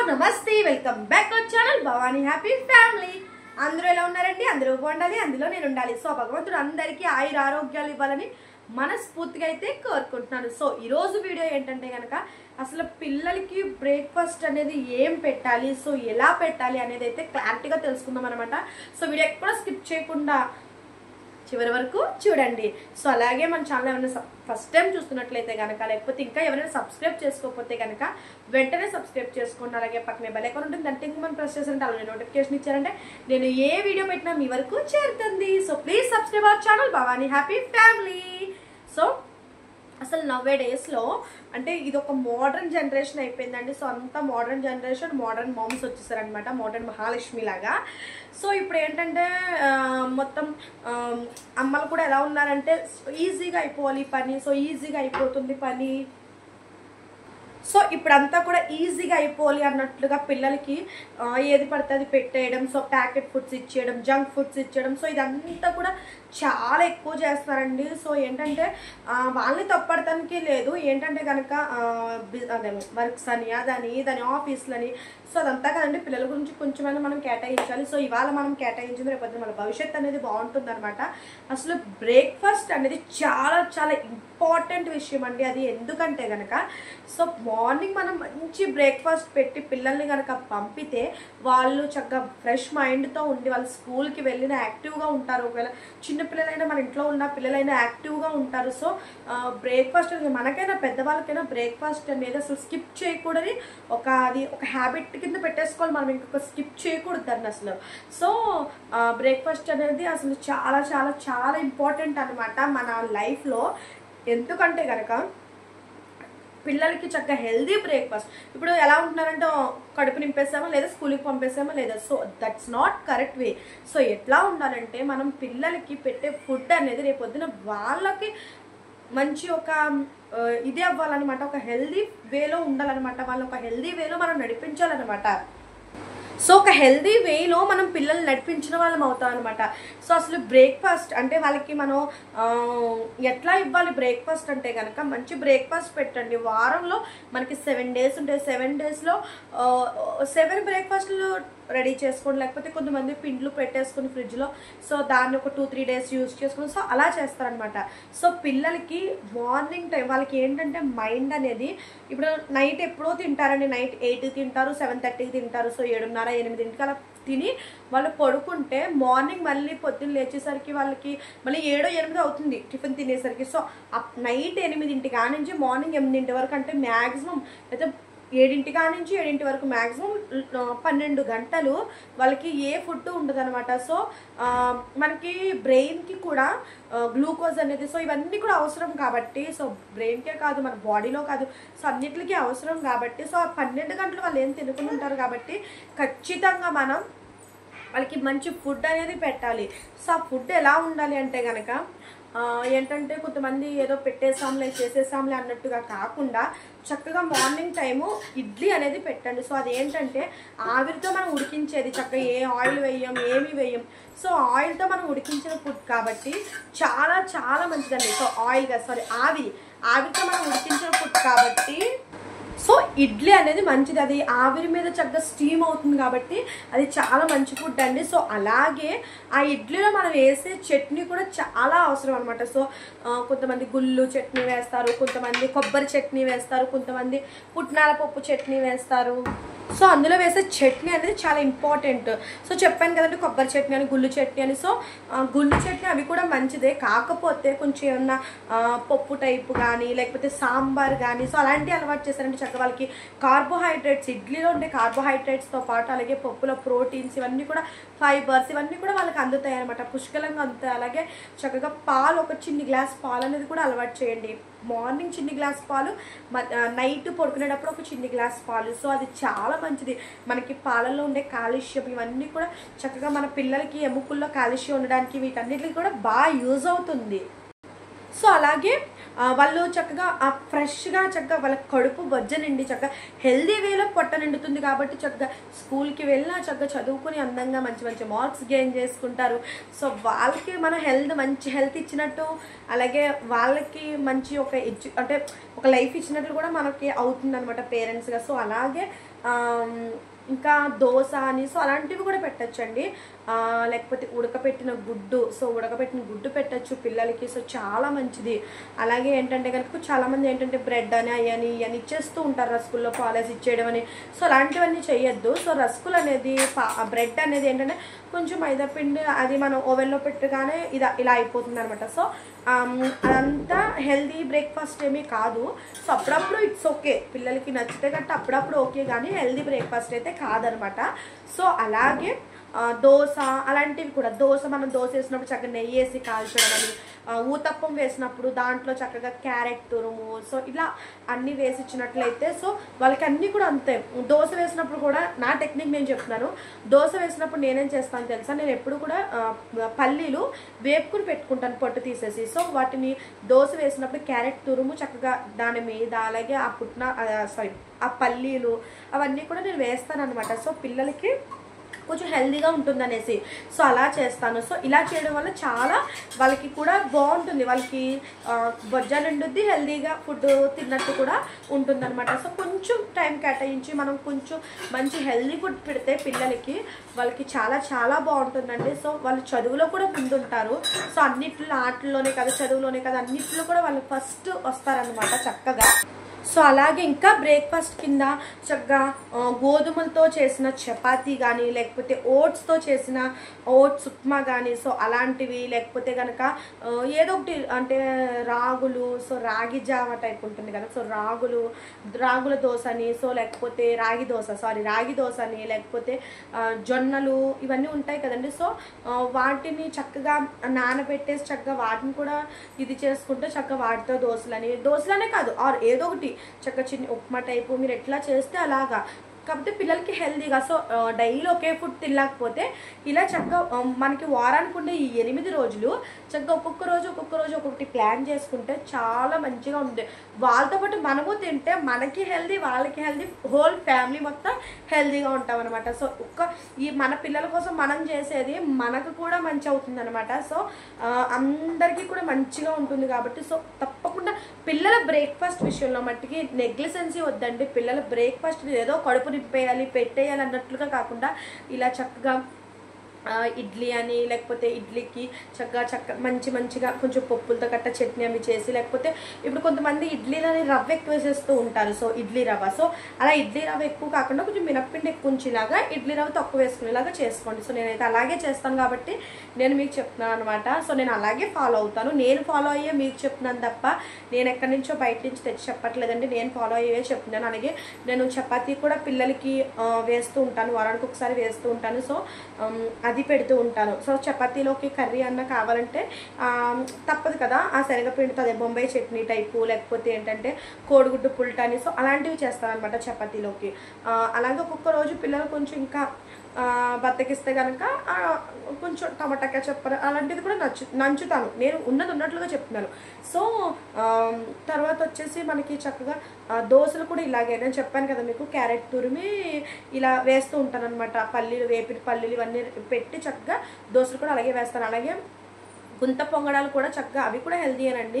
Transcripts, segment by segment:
నమస్తే welcome back our channel Bhavani Happy family. అందరూ ఎలా ఉన్నారండి? అందరూ బాగుండాలి, అందులో నేను ఉండాలి. సో భగవంతుడు అందరికీ ఆయుర ఆరోగ్యాలు ఇవ్వాలని మనస్ఫూర్తిగా అయితే కోరుకుంటున్నాను. సో ఈరోజు వీడియో ఏంటంటే కనుక అసలు పిల్లలకి బ్రేక్ఫాస్ట్ అనేది ఏం పెట్టాలి, సో ఎలా పెట్టాలి అనేది అయితే క్లారిటీగా తెలుసుకుందాం అనమాట. సో వీడియో ఎక్కడ స్కిప్ చేయకుండా చివరి వరకు చూడండి. సో అలాగే మన ఛానల్ ఏమైనా ఫస్ట్ టైం చూస్తున్నట్లయితే కనుక, లేకపోతే ఇంకా ఎవరైనా సబ్స్క్రైబ్ చేసుకోకపోతే కనుక వెంటనే సబ్స్క్రైబ్ చేసుకోండి. అలాగే పక్కనే బెల్ ఐకాన్ ఉంటుంది, దాన్ని టింగ్ మనం ప్రెస్ చేసారంటే అలాగే నోటిఫికేషన్ ఇచ్చారంటే నేను ఏ వీడియో పెట్టినా మీ వరకు చేరుతుంది. So please subscribe our channel Bhavani Happy Family. So అసలు నవ్వే డేస్లో అంటే ఇది ఒక మోడర్న్ జనరేషన్ అయిపోయిందండి. సో అంతా మోడర్న్ జనరేషన్, మోడర్న్ మామ్స్ వచ్చేసారనమాట, మోడర్న్ మహాలక్ష్మి లాగా. సో ఇప్పుడు ఏంటంటే మొత్తం అమ్మలు కూడా ఎలా ఉన్నారంటే ఈజీగా అయిపోవాలి పని, సో ఈజీగా అయిపోతుంది పని, సో ఇప్పుడంతా కూడా ఈజీగా అయిపోవాలి అన్నట్లుగా పిల్లలకి ఏది పడితే అది పెట్టేయడం, సో ప్యాకెట్ ఫుడ్స్ ఇచ్చేయడం, జంక్ ఫుడ్స్ ఇచ్చేయడం, సో ఇదంతా కూడా చాలా ఎక్కువ చేస్తారండి. సో ఏంటంటే వాళ్ళని తప్పడటానికి లేదు, ఏంటంటే కనుక అదే వర్క్స్ అని అదని ఇదని ఆఫీసులని, సో అదంతా కదండి. పిల్లల గురించి కొంచెమైనా మనం కేటాయించాలి. సో ఇవాళ మనం కేటాయించింది రేపొద్దు మన భవిష్యత్తు అనేది బాగుంటుంది అనమాట. అసలు బ్రేక్ఫాస్ట్ అనేది చాలా చాలా ఇంపార్టెంట్ విషయం అండి. అది ఎందుకంటే కనుక సో మార్నింగ్ మనం మంచి బ్రేక్ఫాస్ట్ పెట్టి పిల్లల్ని కనుక పంపితే వాళ్ళు చక్కగా ఫ్రెష్ మైండ్తో ఉండి వాళ్ళు స్కూల్కి వెళ్ళిన యాక్టివ్గా ఉంటారు. ఒకవేళ చిన్నపిల్లలైనా మన ఇంట్లో ఉన్న పిల్లలైనా యాక్టివ్గా ఉంటారు. సో బ్రేక్ఫాస్ట్ అనేది మనకైనా పెద్దవాళ్ళకైనా బ్రేక్ఫాస్ట్ అనేది అసలు స్కిప్ చేయకూడని అది ఒక హ్యాబిట్ కింద పెట్టేసుకోవాలి. మనం ఇంకొక స్కిప్ చేయకూడదు దాన్ని అసలు. సో బ్రేక్ఫాస్ట్ అనేది అసలు చాలా చాలా చాలా ఇంపార్టెంట్ అనమాట మన లైఫ్లో. ఎందుకంటే కనుక పిల్లలకి చక్కగా హెల్దీ బ్రేక్ఫాస్ట్ ఇప్పుడు ఎలా ఉంటున్నారంటే కడుపు నింపేసామా లేదా స్కూల్కి పంపేసామా లేదా, so that's not correct way. So ఎట్లా ఉండాలంటే మనం పిల్లలకి పెట్టే ఫుడ్ అనేది రేపొద్దున వాళ్ళకి మంచి ఒక ఇది అవ్వాలన్నమాట, ఒక హెల్దీ వేలో ఉండాలన్నమాట, వాళ్ళని ఒక హెల్దీ వేలో మనం నడిపించాలన్నమాట. సో ఒక హెల్దీ వేలో మనం పిల్లల్ని నడిపించిన వాళ్ళం అవుతాం అనమాట. సో అసలు బ్రేక్ఫాస్ట్ అంటే వాళ్ళకి మనం ఎట్లా ఇవ్వాలి బ్రేక్ఫాస్ట్ అంటే కనుక మంచి బ్రేక్ఫాస్ట్ పెట్టండి. వారంలో మనకి 7 days ఉంటాయి, 7 daysలో 7 బ్రేక్ఫాస్ట్లు రెడీ చేసుకోండి. లేకపోతే కొంతమంది పిండ్లు పెట్టేసుకుని ఫ్రిడ్జ్లో, సో దాన్ని ఒక 2-3 days యూజ్ చేసుకుని సో అలా చేస్తారనమాట. సో పిల్లలకి మార్నింగ్ టైం వాళ్ళకి ఏంటంటే మైండ్ అనేది ఇప్పుడు నైట్ ఎప్పుడో తింటారండి, నైట్ 8కి తింటారు, 7:30కి తింటారు, సో 7:30-8కి అలా తిని వాళ్ళు పడుకుంటే మార్నింగ్ మళ్ళీ పొద్దున్న లేచేసరికి వాళ్ళకి మళ్ళీ 7-8 అవుతుంది టిఫిన్ తినేసరికి. సో నైట్ 8 కానించి మార్నింగ్ 8 వరకు అంటే మ్యాక్సిమం అయితే 7 కానించి 7 వరకు మ్యాక్సిమం 12 గంటలు వాళ్ళకి ఏ ఫుడ్ ఉండదు అనమాట. సో మనకి బ్రెయిన్కి కూడా గ్లూకోజ్ అనేది, సో ఇవన్నీ కూడా అవసరం కాబట్టి, సో బ్రెయిన్కే కాదు మన బాడీలో కాదు, సో అన్నిటికీ అవసరం కాబట్టి, సో 12 గంటలు వాళ్ళు ఏం తినుకుని ఉంటారు కాబట్టి ఖచ్చితంగా మనం వాళ్ళకి మంచి ఫుడ్ అనేది పెట్టాలి. సో ఆ ఫుడ్ ఎలా ఉండాలి అంటే కనుక ఏంటంటే కొంతమంది ఏదో పెట్టేసాంలే చేసేసాంలే అన్నట్టుగా కాకుండా చక్కగా మార్నింగ్ టైము ఇడ్లీ అనేది పెట్టండి. సో అదేంటంటే ఆవిరితో మనం ఉడికించేది, చక్కగా ఏ ఆయిల్ వేయం ఏమీ వేయం, సో ఆయిల్తో మనం ఉడికించిన ఫుడ్ కాబట్టి చాలా చాలా మంచిదండి. సో ఆవిరితో మనం ఉడికించిన ఫుడ్ కాబట్టి సో ఇడ్లీ అనేది మంచిది, అది ఆవిరి మీద చక్కగా స్టీమ్ అవుతుంది కాబట్టి అది చాలా మంచి ఫుడ్ అండి. సో అలాగే ఆ ఇడ్లీలో మనం వేసే చట్నీ కూడా చాలా అవసరం అనమాట. సో కొంతమంది గుళ్ళు చట్నీ వేస్తారు, కొంతమంది కొబ్బరి చట్నీ వేస్తారు, కొంతమంది పుట్నాల పప్పు చట్నీ వేస్తారు. సో అందులో వేసే చట్నీ అనేది చాలా ఇంపార్టెంట్. సో చెప్పాను కదండి కొబ్బరి చట్నీ అని, గుళ్ళు చట్నీ అని. సో గుళ్ళు చట్నీ అవి కూడా మంచిదే, కాకపోతే కొంచెం ఏమన్నా పప్పు టైపు కానీ లేకపోతే సాంబార్ కానీ సో అలాంటివి అలవాటు చేశారంటే చక్కగా వాళ్ళకి కార్బోహైడ్రేట్స్, ఇడ్లీలో ఉండే కార్బోహైడ్రేట్స్తో పాటు అలాగే పప్పులో ప్రోటీన్స్ ఇవన్నీ కూడా, ఫైబర్స్ ఇవన్నీ కూడా వాళ్ళకి అందుతాయి అనమాట, పుష్కలంగా అందుతాయి. అలాగే చక్కగా పాలు, ఒక చిన్ని గ్లాస్ పాలు అనేది కూడా అలవాటు చేయండి. మార్నింగ్ చిన్ని గ్లాస్ పాలు, నైట్ పడుకునేటప్పుడు ఒక చిన్ని గ్లాస్ పాలు. సో అది చాలా మంచిది. మనకి పాలల్లో ఉండే కాల్షియం ఇవన్నీ కూడా చక్కగా మన పిల్లలకి ఎముకల్లో కాల్షియం ఉండడానికి వీటన్నిటికి కూడా బాగా యూజ్ అవుతుంది. సో అలాగే వాళ్ళు చక్కగా ఫ్రెష్గా చక్కగా వాళ్ళ కడుపు బొజ్జ నిండి చక్కగా హెల్దీ వేలో పొట్ట నిండుతుంది కాబట్టి చక్కగా స్కూల్కి వెళ్ళినా చక్కగా చదువుకుని అందంగా మంచి మంచి మార్క్స్ గెయిన్ చేసుకుంటారు. సో వాళ్ళకి మన మంచి హెల్త్ ఇచ్చినట్టు అలాగే వాళ్ళకి మంచి ఒక అంటే ఒక లైఫ్ ఇచ్చినట్లు కూడా మనకి అవుతుంది అనమాట పేరెంట్స్గా. సో అలాగే ఇంకా దోశ అని సో అలాంటివి కూడా పెట్టచ్చండి. లేకపోతే ఉడకపెట్టిన గుడ్డు, సో ఉడకపెట్టిన గుడ్డు పెట్టచ్చు పిల్లలకి, సో చాలా మంచిది. అలాగే ఏంటంటే కనుక చాలామంది ఏంటంటే బ్రెడ్ అని అయ్యని ఇవన్నీ ఇచ్చేస్తూ ఉంటారు, రస్కుల్లో పాలేసి ఇచ్చేయడం అని. సో అలాంటివన్నీ చెయ్యొద్దు. సో రస్కులు అనేది బ్రెడ్ అనేది ఏంటంటే కొంచెం మైదా పిండి అది మనం ఓవెన్లో పెట్టగానే ఇలా అయిపోతుంది అనమాట. సో అదంతా హెల్దీ బ్రేక్ఫాస్ట్ ఏమీ కాదు. సో అప్పుడప్పుడు ఇట్స్ ఓకే, పిల్లలకి నచ్చితే గట్ట అప్పుడప్పుడు ఓకే, కానీ హెల్దీ బ్రేక్ఫాస్ట్ అయితే కాదనమాట. సో అలాగే దోశ అలాంటివి కూడా, మనం దోశ వేసినప్పుడు చక్కగా నెయ్యి వేసి కాల్చడం అని, ఊతప్పం వేసినప్పుడు దాంట్లో చక్కగా క్యారెట్ తురుము, సో ఇలా అన్నీ వేసి ఇచ్చినట్లయితే సో వాళ్ళకి అన్నీ కూడా అంతే. దోశ వేసినప్పుడు కూడా నా టెక్నిక్ నేను చెప్తున్నాను. దోశ వేసినప్పుడు నేనేం చేస్తాను తెలుసా, నేను ఎప్పుడు కూడా పల్లీలు వేపుకుని పెట్టుకుంటాను పొట్టు తీసేసి. సో వాటిని దోశ వేసినప్పుడు క్యారెట్ తురుము చక్కగా దాని మీద, అలాగే ఆ పల్లీలు అవన్నీ కూడా నేను వేస్తాను అనమాట. సో పిల్లలకి కొంచెం హెల్దీగా ఉంటుందనేసి సో అలా చేస్తాను. సో ఇలా చేయడం వల్ల చాలా వాళ్ళకి కూడా బాగుంటుంది, వాళ్ళకి బొజ్జ నిండుద్ది, హెల్దీగా ఫుడ్ తిన్నట్టు కూడా ఉంటుందన్నమాట. సో కొంచెం టైం కేటాయించి మనం కొంచెం మంచి హెల్దీ ఫుడ్ పెడితే పిల్లలకి వాళ్ళకి చాలా చాలా బాగుంటుందండి. సో వాళ్ళు చదువులో కూడా ముందుంటారు. సో ఆటల్లోనే కదా, చదువులోనే కదా, అన్నిట్లో కూడా వాళ్ళు ఫస్ట్ వస్తారనమాట చక్కగా. సో అలాగే ఇంకా బ్రేక్ఫాస్ట్ కింద చక్కగా గోధుమలతో చేసిన చపాతీ కానీ, లేకపోతే ఓట్స్తో చేసిన ఓట్స్ ఉప్మా కానీ, సో అలాంటివి, లేకపోతే కనుక ఏదో ఒకటి అంటే రాగులు, సో రాగి జావ టైప్ ఉంటుంది కదా, సో రాగుల దోశ అని, సో లేకపోతే రాగి దోశ అని, లేకపోతే జొన్నలు ఇవన్నీ ఉంటాయి కదండి. సో వాటిని చక్కగా నానబెట్టేసి చక్కగా వాటిని కూడా ఇది చేసుకుంటే చక్కగా వాటితో దోశలనే కాదు ఆర్ ఏదో ఒకటి చక్కగా చిన్న ఉప్మా టైపు మీరు ఎట్లా చేస్తే అలాగా, కాకపోతే పిల్లలకి హెల్దీగా. సో డైలీ ఒకే ఫుడ్ తినలేకపోతే ఇలా చక్కగా మనకి వారానికి ఉండే ఈ 8 రోజులు చక్కగా ఒక్కొక్క రోజు ఒక్కొక్కటి ప్లాన్ చేసుకుంటే చాలా మంచిగా ఉంది. వాళ్ళతో పాటు మనము తింటే మనకి హెల్దీ, వాళ్ళకి హెల్దీ, హోల్ ఫ్యామిలీ మొత్తం హెల్దీగా ఉంటాం అనమాట. సో మన పిల్లల కోసం మనం చేసేది మనకు కూడా మంచి అవుతుంది అనమాట. సో అందరికీ కూడా మంచిగా ఉంటుంది కాబట్టి సో తప్పకుండా పిల్లల బ్రేక్ఫాస్ట్ విషయంలో మట్టికి నెగ్లిజెన్సీ వద్దండి. పిల్లల బ్రేక్ఫాస్ట్ ఏదో కడుపు నింపేయాలి పెట్టేయాలి అన్నట్లుగా కాకుండా ఇలా చక్కగా ఇడ్లీ అని, లేకపోతే ఇడ్లీకి చక్కగా మంచిగా కొంచెం పప్పులతో గట్ట చట్నీ అవి చేసి, లేకపోతే ఇప్పుడు కొంతమంది ఇడ్లీలని రవ్వ ఎక్కువ వేసేస్తూ ఉంటారు. సో ఇడ్లీ రవ్వ, సో అలా ఇడ్లీ రవ్వ ఎక్కువ కాకుండా కొంచెం మినప్పిండి ఎక్కువ ఉంచేలాగా ఇడ్లీ రవ్వ తక్కువ వేసుకునేలాగా చేసుకోండి. సో నేనైతే అలాగే చేస్తాను కాబట్టి నేను మీకు చెప్తున్నాను అనమాట. సో నేను అలాగే ఫాలో అవుతాను, నేను ఫాలో అయ్యే మీకు చెప్తున్నాను తప్ప నేను ఎక్కడి నుంచో బయట నుంచి తెచ్చి చెప్పట్లేదండి, నేను ఫాలో అయ్యే చెప్తున్నాను. అలాగే నేను చపాతీ కూడా పిల్లలకి వేస్తూ ఉంటాను, వారానికి ఒకసారి వేస్తూ ఉంటాను. సో అది పెడుతూ ఉంటాను. సో చపాతీలోకి కర్రీ అన్న కావాలంటే తప్పదు కదా, ఆ శనగపిండితో అదే బొంబాయి చట్నీ టైపు, లేకపోతే ఏంటంటే కోడిగుడ్డు పుల్టాని, సో అలాంటివి చేస్తాను అనమాట చపాతీలోకి. అలాగే ఒక్కొక్క రోజు పిల్లలు కొంచెం ఇంకా బద్దకిస్తే కనుక కొంచెం టమాటా కెచప్ అలాంటిది కూడా నంచుతాను, నేను ఉన్నట్లుగా చెప్తున్నాను. సో తర్వాత వచ్చేసి మనకి చక్కగా దోశలు కూడా ఇలాగే నేను చెప్పాను కదా మీకు, క్యారెట్ తురిమి ఇలా వేస్తూ ఉంటాను అనమాట. వేపిన పల్లీలు ఇవన్నీ పెట్టి చక్కగా దోశలు కూడా అలాగే వేస్తాను. అలాగే గుంత పొంగడాలు కూడా చక్కగా అవి కూడా హెల్దీయేనండి.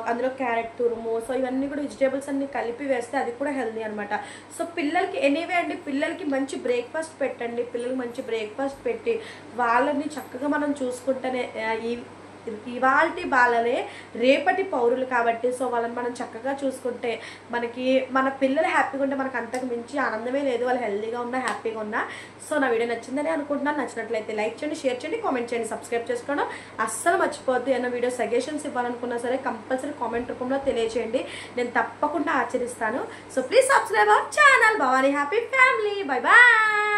అందులో క్యారెట్ తురుము, సో ఇవన్నీ కూడా వెజిటేబుల్స్ అన్ని కలిపి వేస్తే అది కూడా హెల్దీ అనమాట. సో పిల్లలకి ఎనీవే అండి, పిల్లలకి మంచి బ్రేక్ఫాస్ట్ పెట్టండి. పిల్లలకి మంచి బ్రేక్ఫాస్ట్ పెట్టి వాళ్ళని చక్కగా మనం చూసుకుంటేనే ఇవాల్టి బాలలే రేపటి పౌరులు కాబట్టి సో వాళ్ళని మనం చక్కగా చూసుకుంటే మన పిల్లలు హ్యాపీగా ఉంటే మనకు అంతకు మించి ఆనందమే లేదు. వాళ్ళు హెల్దీగా ఉన్నా హ్యాపీగా ఉన్నా. సో నా వీడియో నచ్చిందని అనుకుంటున్నాను. నచ్చినట్లయితే లైక్ చేయండి, షేర్ చేయండి, కామెంట్ చేయండి, సబ్స్క్రైబ్ చేసుకోవడం అస్సలు మర్చిపోవద్దు. ఏమైనా వీడియో సజెషన్స్ ఇవ్వాలనుకున్నా సరే కంపల్సరీ కామెంట్ రూపంలో తెలియచేయండి, నేను తప్పకుండా ఆచరిస్తాను. So please subscribe our channel Bhavani Happy Family. Bye bye.